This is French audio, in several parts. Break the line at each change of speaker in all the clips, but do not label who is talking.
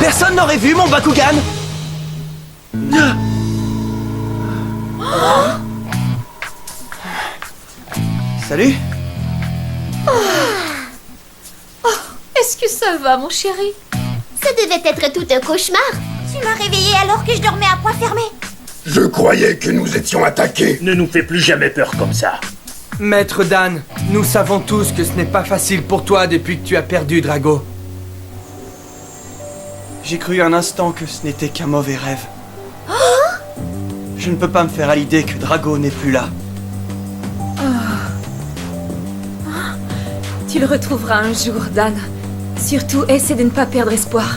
Personne n'aurait vu mon Bakugan. Salut.
Est-ce que ça va, mon chéri?
Ça devait être tout un cauchemar. Tu m'as réveillée alors que je dormais à poing fermé.
Je croyais que nous étions attaqués.
Ne nous fais plus jamais peur comme ça.
Maître Dan, nous savons tous que ce n'est pas facile pour toi depuis que tu as perdu Drago. J'ai cru un instant que ce n'était qu'un mauvais rêve. Je ne peux pas me faire à l'idée que Drago n'est plus là.
Tu le retrouveras un jour, Dan. Surtout, essaie de ne pas perdre espoir.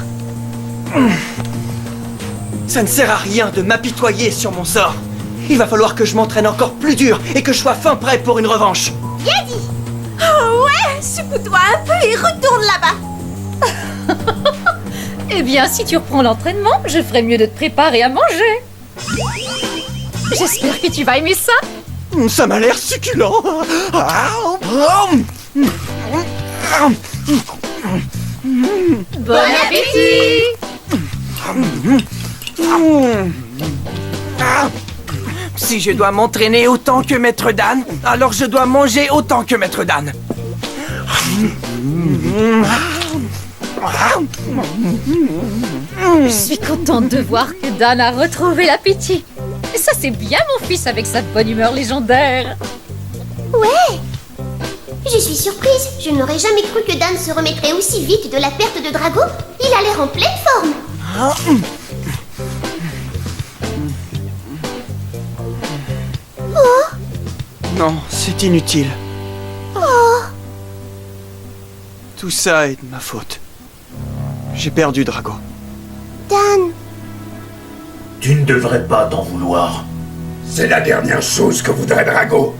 Ça ne sert à rien de m'apitoyer sur mon sort. Il va falloir que je m'entraîne encore plus dur et que je sois fin prêt pour une revanche.
Bien dit. Oh ouais, secoue-toi un peu et retourne là-bas.
Eh bien, si tu reprends l'entraînement, je ferai mieux de te préparer à manger. J'espère que tu vas aimer ça.
Ça m'a l'air succulent.
Bon appétit!
Si je dois m'entraîner autant que Maître Dan, alors je dois manger autant que Maître Dan.
Je suis contente de voir que Dan a retrouvé l'appétit. Et ça, c'est bien mon fils avec sa bonne humeur légendaire.
Ouais. Je suis surprise. Je n'aurais jamais cru que Dan se remettrait aussi vite de la perte de Drago. Il a l'air en pleine forme.
Non, c'est inutile. Tout ça est de ma faute. J'ai perdu Drago.
Dan,
Tu ne devrais pas t'en vouloir.
C'est la dernière chose que voudrait Drago.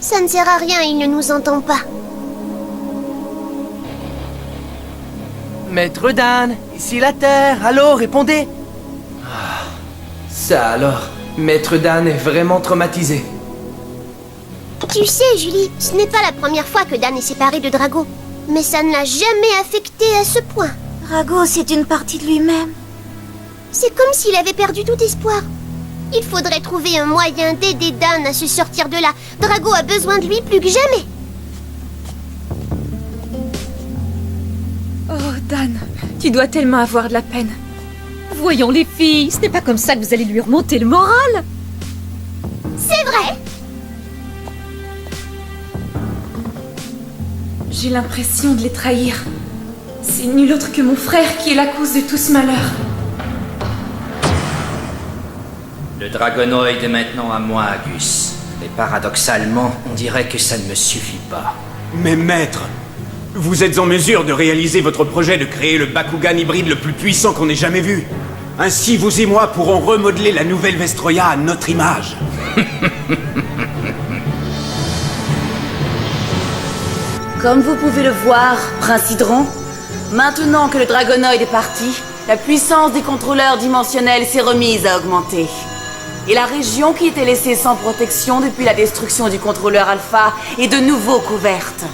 ça ne sert à rien, il ne nous entend pas.
Maître Dan, ici la Terre. Allô, répondez. Ça alors, Maître Dan est vraiment traumatisé.
Tu sais, Julie, ce n'est pas la première fois que Dan est séparé de Drago. Mais ça ne l'a jamais affecté à ce point.
Drago, c'est une partie de lui-même.
C'est comme s'il avait perdu tout espoir. Il faudrait trouver un moyen d'aider Dan à se sortir de là. Drago a besoin de lui plus que jamais.
Oh, Dan, tu dois tellement avoir de la peine. Voyons les filles, ce n'est pas comme ça que vous allez lui remonter le moral.
C'est vrai.
J'ai l'impression de les trahir. C'est nul autre que mon frère qui est la cause de tout ce malheur.
Le Dragonoid est maintenant à moi, Gus. Mais paradoxalement, on dirait que ça ne me suffit pas.
Mais maître, vous êtes en mesure de réaliser votre projet de créer le Bakugan hybride le plus puissant qu'on ait jamais vu. Ainsi, vous et moi pourrons remodeler la nouvelle Vestroya à notre image.
Comme vous pouvez le voir, Prince Hydron, maintenant que le Dragonoid est parti, la puissance des contrôleurs dimensionnels s'est remise à augmenter. Et la région qui était laissée sans protection depuis la destruction du contrôleur Alpha est de nouveau couverte.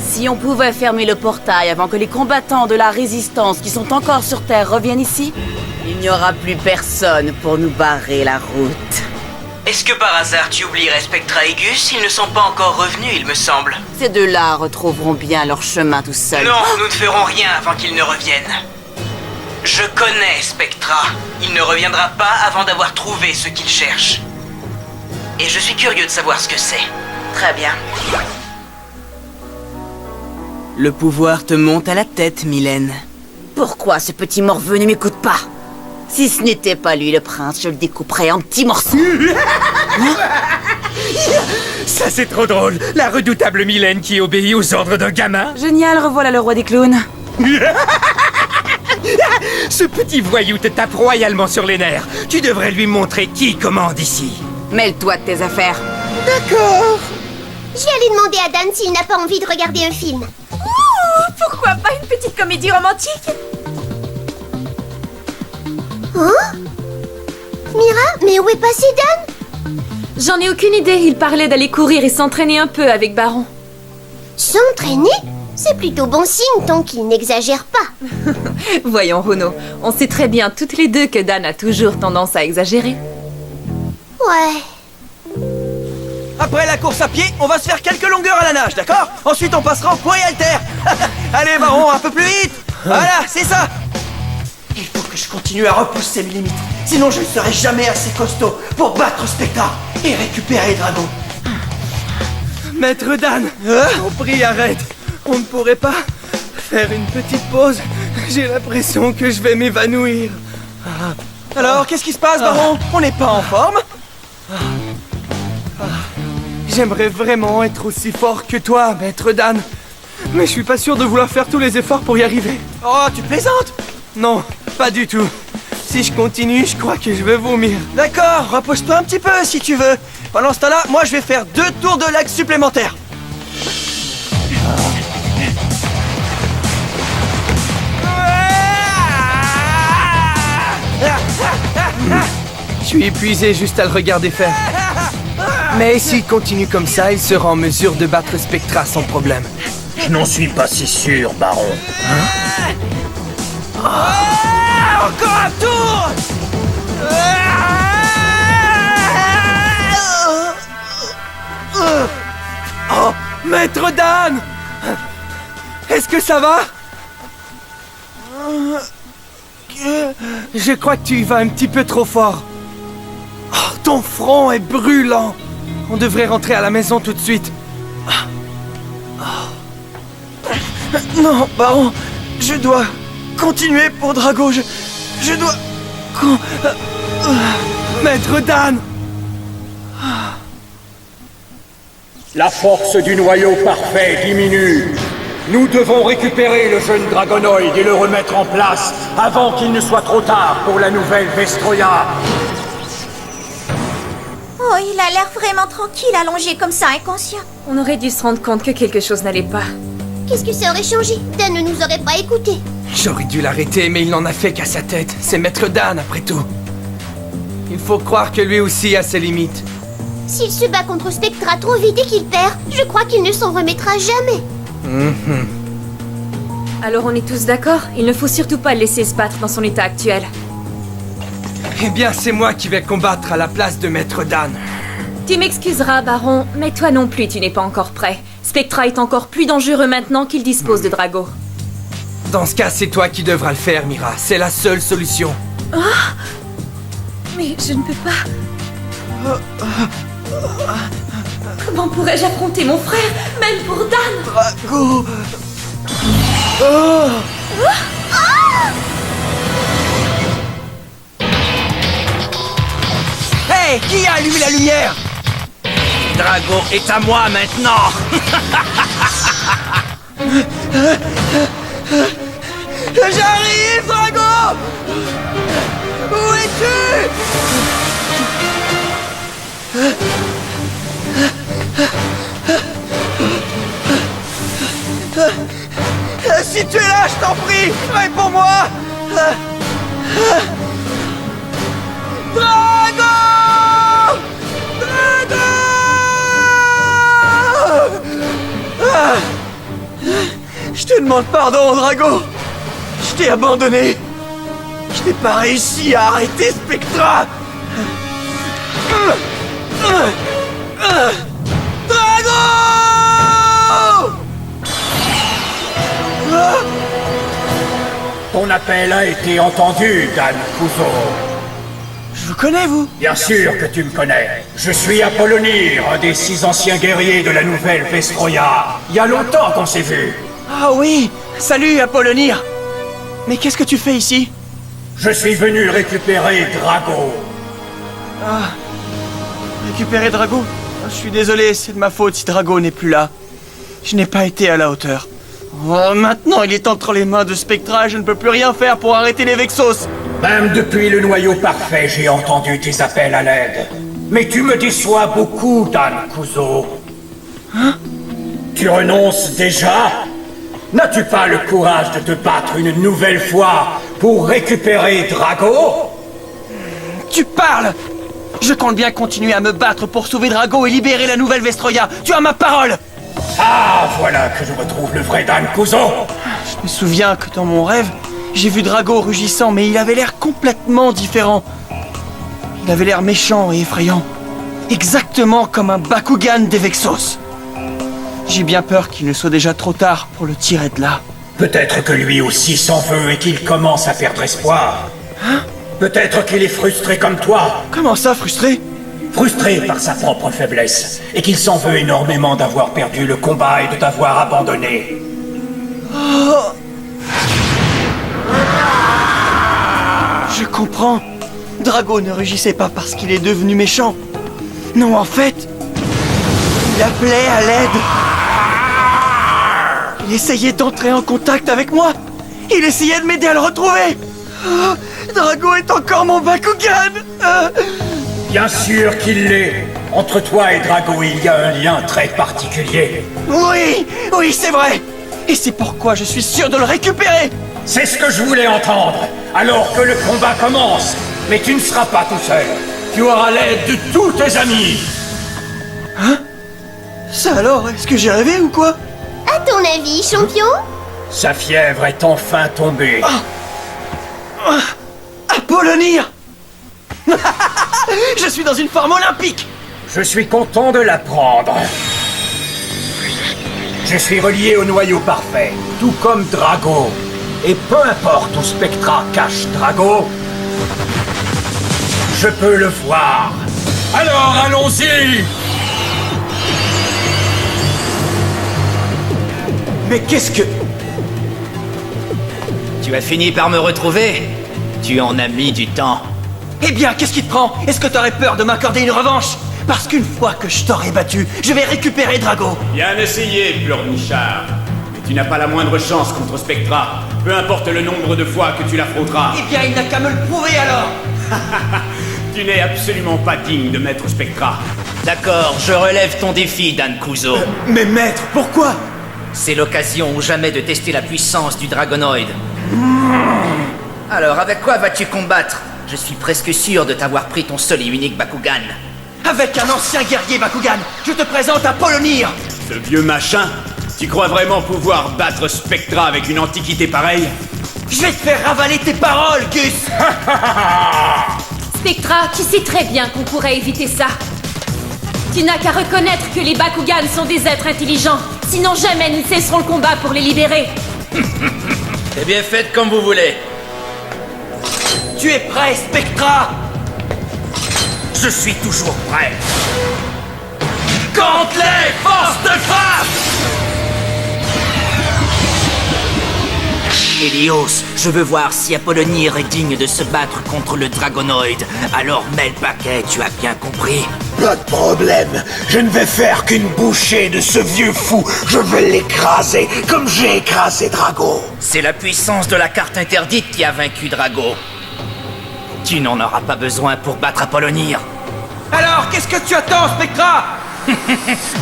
Si on pouvait fermer le portail avant que les combattants de la Résistance qui sont encore sur Terre reviennent ici, il n'y aura plus personne pour nous barrer la route.
Est-ce que par hasard tu oublierais Spectra et Gus? Ils ne sont pas encore revenus, il me semble.
Ces deux-là retrouveront bien leur chemin tout seuls.
Non, nous ne ferons rien avant qu'ils ne reviennent. Je connais Spectra. Il ne reviendra pas avant d'avoir trouvé ce qu'il cherche. Et je suis curieux de savoir ce que c'est. Très bien.
Le pouvoir te monte à la tête, Mylène.
Pourquoi ce petit morveux ne m'écoute pas? Si ce n'était pas lui le prince, je le découperais en petits morceaux.
Ça c'est trop drôle. La redoutable Mylène qui obéit aux ordres d'un gamin.
Génial, revoilà le roi des clowns.
Ce petit voyou te tape royalement sur les nerfs. Tu devrais lui montrer qui commande ici.
Mêle-toi de tes affaires.
D'accord. J'allais demander à Dan s'il n'a pas envie de regarder un film.
Pourquoi pas une petite comédie romantique?
Hein? Mira, mais où est passé Dan?
J'en ai aucune idée, il parlait d'aller courir et s'entraîner un peu avec Baron.
S'entraîner? C'est plutôt bon signe tant qu'il n'exagère pas.
Voyons, Runo, on sait très bien toutes les deux que Dan a toujours tendance à exagérer.
Ouais.
Après la course à pied, on va se faire quelques longueurs à la nage, d'accord? Ensuite, on passera au poids et haltères. Allez, Baron, un peu plus vite. Voilà, c'est ça. Il faut que je continue à repousser mes limites. Sinon, je ne serai jamais assez costaud pour battre Spectra et récupérer Drago.
Maître Dan, on prie, arrête. On ne pourrait pas faire une petite pause. J'ai l'impression que je vais m'évanouir.
Alors, qu'est-ce qui se passe, Baron? On n'est pas en forme?
J'aimerais vraiment être aussi fort que toi, Maître Dan. Mais je suis pas sûr de vouloir faire tous les efforts pour y arriver.
Oh, tu plaisantes?
Non, pas du tout. Si je continue, je crois que je vais vomir.
D'accord, repose-toi un petit peu si tu veux. Pendant ce temps-là, moi je vais faire 2 tours de lac supplémentaires.
Je suis épuisé juste à le regarder faire. Mais s'il continue comme ça, il sera en mesure de battre Spectra sans problème.
Je n'en suis pas si sûr, Baron.
Encore un tour!
Oh, Maître Dan! Est-ce que ça va? Je crois que tu y vas un petit peu trop fort. Oh, ton front est brûlant. On devrait rentrer à la maison tout de suite.
Non, Baron, je dois continuer pour Drago. Je dois...
Maître Dan!
La force du noyau parfait diminue. Nous devons récupérer le jeune Dragonoid et le remettre en place avant qu'il ne soit trop tard pour la nouvelle Vestroya.
Oh, il a l'air vraiment tranquille, allongé comme ça, inconscient.
On aurait dû se rendre compte que quelque chose n'allait pas.
Qu'est-ce que ça aurait changé? Dan ne nous aurait pas écoutés.
J'aurais dû l'arrêter, mais il n'en a fait qu'à sa tête. C'est Maître Dan, après tout. Il faut croire que lui aussi a ses limites.
S'il se bat contre Spectra trop vite et qu'il perd, je crois qu'il ne s'en remettra jamais.
Alors on est tous d'accord? Il ne faut surtout pas le laisser se battre dans son état actuel.
Eh bien, c'est moi qui vais combattre à la place de Maître Dan.
Tu m'excuseras, Baron, mais toi non plus tu n'es pas encore prêt. Spectra est encore plus dangereux maintenant qu'il dispose de Drago.
Dans ce cas, c'est toi qui devras le faire, Mira. C'est la seule solution.
Mais je ne peux pas... Comment pourrais-je affronter mon frère, même pour Dan?
Drago... Hey, qui a allumé la lumière?
Drago est à moi maintenant.
J'arrive, Drago! Où es-tu? Si tu es là, je t'en prie, réponds-moi! Drago! Drago! Je te demande pardon, Drago! Je t'ai abandonné! Je n'ai pas réussi à arrêter Spectra! Drago!
Ton appel a été entendu, Dan Kuzo.
Je vous connais, vous?
Bien sûr que tu me connais. Je suis Apollonir, un des 6 anciens guerriers de la nouvelle Vestroya. Il y a longtemps qu'on s'est vus.
Ah oui! Salut, Apollonir! Mais qu'est-ce que tu fais ici?
Je suis venu récupérer Drago.
Récupérer Drago? Je suis désolé, c'est de ma faute si Drago n'est plus là. Je n'ai pas été à la hauteur. Oh, maintenant il est entre les mains de Spectra et je ne peux plus rien faire pour arrêter les Vexos.
Même depuis le noyau parfait, j'ai entendu tes appels à l'aide. Mais tu me déçois beaucoup, Dan Kuzo. Tu renonces déjà? N'as-tu pas le courage de te battre une nouvelle fois pour récupérer Drago?
Tu parles! Je compte bien continuer à me battre pour sauver Drago et libérer la nouvelle Vestroya. Tu as ma parole!
Ah, voilà que je retrouve le vrai Dan Kuzo.
Je me souviens que dans mon rêve, j'ai vu Drago rugissant, mais il avait l'air complètement différent. Il avait l'air méchant et effrayant. Exactement comme un Bakugan des Vexos. J'ai bien peur qu'il ne soit déjà trop tard pour le tirer de là.
Peut-être que lui aussi s'en veut et qu'il commence à perdre espoir.
Hein?
Peut-être qu'il est frustré comme toi.
Comment ça, frustré?
Frustré par sa propre faiblesse. Et qu'il s'en veut énormément d'avoir perdu le combat et de t'avoir abandonné.
Oh. Je comprends. Drago ne rugissait pas parce qu'il est devenu méchant. Non, en fait, il appelait à l'aide. Il essayait d'entrer en contact avec moi. Il essayait de m'aider à le retrouver. Oh, Drago est encore mon Bakugan.
Bien sûr qu'il l'est. Entre toi et Drago, il y a un lien très particulier.
Oui, c'est vrai. Et c'est pourquoi je suis sûr de le récupérer.
C'est ce que je voulais entendre. Alors que le combat commence. Mais tu ne seras pas tout seul. Tu auras l'aide de tous tes amis.
Hein? Ça alors, est-ce que j'ai rêvé ou quoi?
À ton avis, champion?
Sa fièvre est enfin tombée.
Apollonir. Je suis dans une forme olympique.
Je suis content de l'apprendre. Je suis relié au noyau parfait, tout comme Drago. Et peu importe où Spectra cache Drago, je peux le voir. Alors allons-y!
Mais qu'est-ce que...
Tu as fini par me retrouver? Tu en as mis du temps.
Eh bien, qu'est-ce qui te prend? Est-ce que t'aurais peur de m'accorder une revanche? Parce qu'une fois que je t'aurai battu, je vais récupérer Drago.
Bien essayé, Pleurnichard. Mais tu n'as pas la moindre chance contre Spectra. Peu importe le nombre de fois que tu l'affronteras.
Eh bien, il n'a qu'à me le prouver alors.
Tu n'es absolument pas digne de Maître Spectra.
D'accord, je relève ton défi, Dan Kuzo.
Mais maître, pourquoi?
C'est l'occasion ou jamais de tester la puissance du Dragonoid. Alors, avec quoi vas-tu combattre? Je suis presque sûr de t'avoir pris ton seul et unique Bakugan.
Avec un ancien guerrier Bakugan, je te présente Apollonir.
Ce vieux machin? Tu crois vraiment pouvoir battre Spectra avec une antiquité pareille?
Je vais te faire ravaler tes paroles, Gus.
Spectra, tu sais très bien qu'on pourrait éviter ça. Tu n'as qu'à reconnaître que les Bakugan sont des êtres intelligents. Sinon jamais nous ne cesserons le combat pour les libérer.
Eh bien, faites comme vous voulez.
Tu es prêt, Spectra?
Je suis toujours prêt.
Contre-les, force de frappe!
Helios, je veux voir si Apollonir est digne de se battre contre le Dragonoid. Alors mets le paquet, tu as bien compris?
Pas de problème. Je ne vais faire qu'une bouchée de ce vieux fou. Je vais l'écraser comme j'ai écrasé Drago.
C'est la puissance de la carte interdite qui a vaincu Drago. Tu n'en auras pas besoin pour battre Apollonir.
Alors, qu'est-ce que tu attends, Spectra?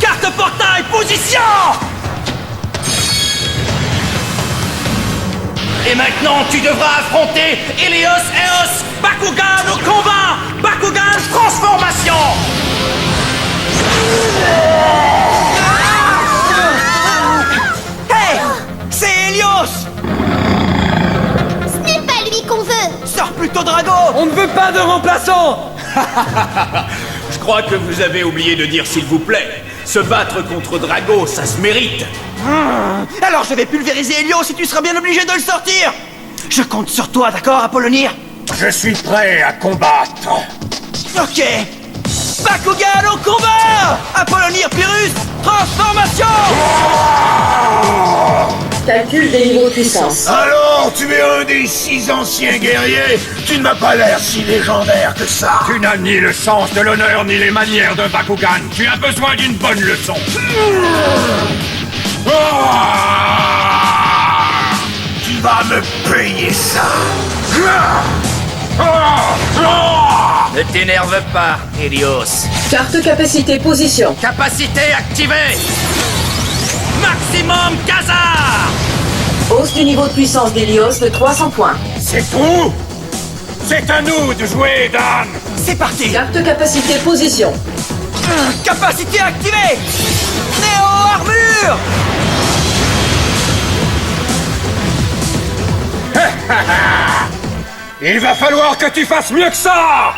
Carte portail, position!
Et maintenant, tu devras affronter Helios Eos Bakugan au combat! Bakugan transformation!
Hey! C'est Helios!
Ce n'est pas lui qu'on veut!
Sors plutôt Drago! On ne veut pas de remplaçant!
Je crois que vous avez oublié de dire s'il vous plaît. Se battre contre Drago, ça se mérite.
Alors je vais pulvériser Helios et tu seras bien obligé de le sortir! Je compte sur toi, d'accord, Apollonir?
Je suis prêt à combattre.
Ok! Bakugan au combat! Apollonir Pyrrhus, transformation!
Calcul des niveaux de puissance.
Alors, tu es un des 6 anciens guerriers? Tu ne m'as pas l'air si légendaire que ça. Tu n'as ni le sens de l'honneur ni les manières d'un Bakugan. Tu as besoin d'une bonne leçon. Tu vas me payer ça.
Ne t'énerve pas, Helios.
Carte capacité position.
Capacité activée! Maximum Khazar!
Hausse du niveau de puissance d'Helios de 300 points.
C'est tout. C'est à nous de jouer, Dan.
C'est parti!
Carte capacité position.
Capacité activée!
Néo-armure!
Il va falloir que tu fasses mieux que ça!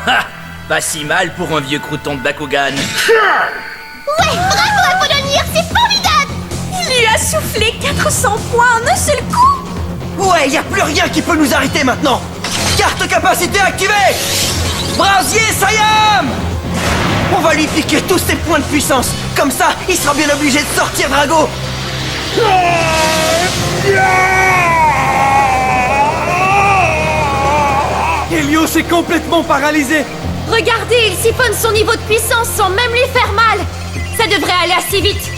Ha! Pas si mal pour un vieux crouton de Bakugan.
Ouais, bravo Apollonir, c'est formidable!
Il lui a soufflé 400 points en un seul coup!
Ouais, y a plus rien qui peut nous arrêter maintenant! Carte capacité activée! Brasier Siam! On va lui piquer tous ses points de puissance! Comme ça, il sera bien obligé de sortir Drago!
Helios est complètement paralysé.
Regardez, il siphonne son niveau de puissance sans même lui faire mal. Ça devrait aller assez vite.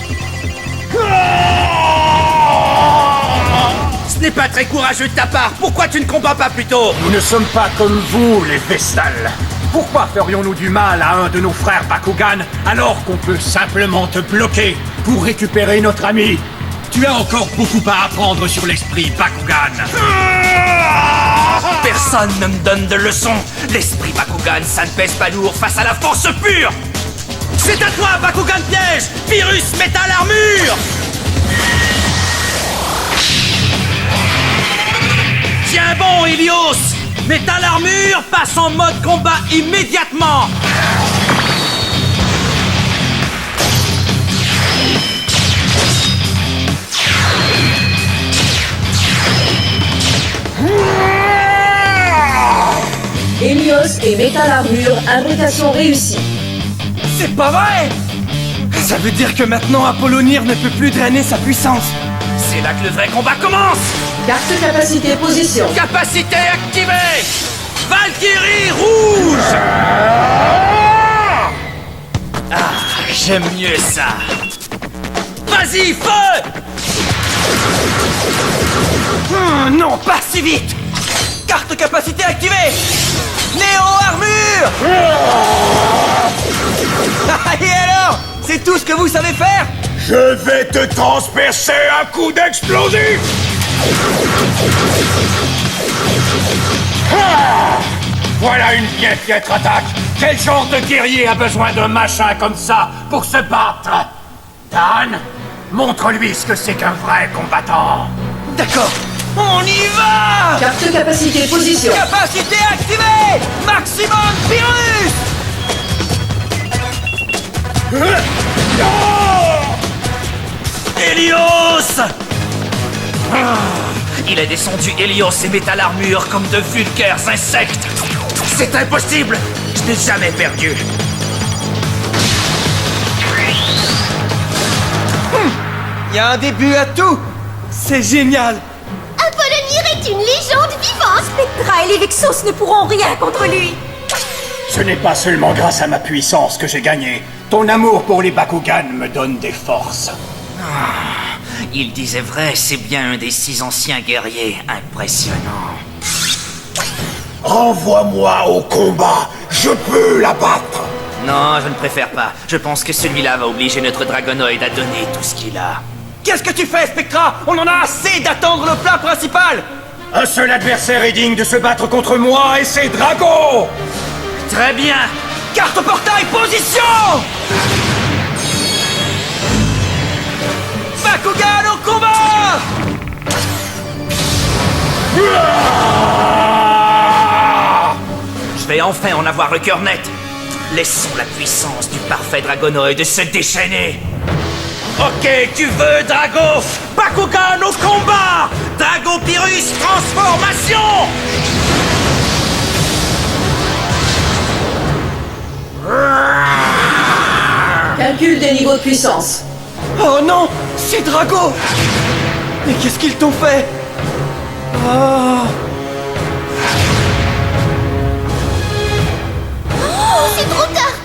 Ce n'est pas très courageux de ta part. Pourquoi tu ne combats pas plus tôt?
Nous ne sommes pas comme vous, les Vestals. Pourquoi ferions-nous du mal à un de nos frères Bakugan alors qu'on peut simplement te bloquer pour récupérer notre ami? Tu as encore beaucoup à apprendre sur l'esprit Bakugan.
Personne ne me donne de leçons. L'esprit Bakugan, ça ne pèse pas lourd face à la force pure.
C'est à toi, Bakugan piège! Virus métal armure! Tiens bon, Helios! Métal armure passe en mode combat immédiatement!
Helios et Métal Armure, imbrication réussie.
C'est pas vrai! Ça veut dire que maintenant Apollonir ne peut plus drainer sa puissance.
C'est là que le vrai combat commence!
Carte capacité position.
Capacité activée! Valkyrie rouge! Ah, j'aime mieux ça! Vas-y, feu!
Non, pas si vite! Carte capacité activée! Néo-armure! Et alors? C'est tout ce que vous savez faire?
Je vais te transpercer un coup d'explosif! Ah! Voilà une bien piètre attaque! Quel genre de guerrier a besoin d'un machin comme ça pour se battre? Dan, montre-lui ce que c'est qu'un vrai combattant!
D'accord, on y va!
Carte capacité position.
Capacité activée! Maximum virus!
Helios! Il a descendu Helios et Métal Armure comme de vulgaires insectes! C'est impossible! Je n'ai jamais perdu!
Y a un début à tout!
C'est génial!
Apollonir est une légende vivante!
Spectra et les Vexos ne pourront rien contre lui!
Ce n'est pas seulement grâce à ma puissance que j'ai gagné. Ton amour pour les Bakugan me donne des forces.
Il disait vrai, c'est bien un des 6 anciens guerriers. Impressionnant.
Renvoie-moi au combat. Je peux la battre.
Non, je ne préfère pas. Je pense que celui-là va obliger notre Dragonoid à donner tout ce qu'il a.
Qu'est-ce que tu fais, Spectra? On en a assez d'attendre le plat principal!
Un seul adversaire est digne de se battre contre moi et c'est Drago!
Très bien!
Carte portail, position! Bakugan au combat!
Je vais enfin en avoir le cœur net. Laissons la puissance du parfait Dragonoid se déchaîner. Ok, tu veux, Drago? Bakugan au combat! Drago Pyrrhus transformation!
Calcul des niveaux de puissance.
Oh non! C'est Drago! Mais qu'est-ce qu'ils t'ont fait? Oh!
Oh, c'est trop tard!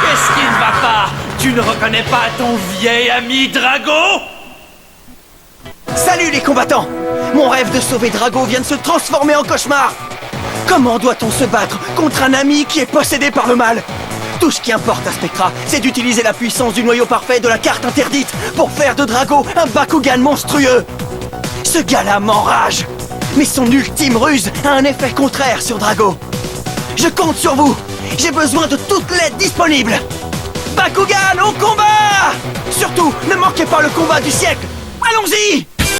Qu'est-ce qui ne va pas? Tu ne reconnais pas ton vieil ami Drago?
Salut les combattants! Mon rêve de sauver Drago vient de se transformer en cauchemar! Comment doit-on se battre contre un ami qui est possédé par le mal? Tout ce qui importe à Spectra, c'est d'utiliser la puissance du noyau parfait de la carte interdite pour faire de Drago un Bakugan monstrueux! Ce gars-là m'enrage!
Mais son ultime ruse a un effet contraire sur Drago. Je compte sur vous. J'ai besoin de toute l'aide disponible. Bakugan au combat! Surtout, ne manquez pas le combat du siècle. Allons-y!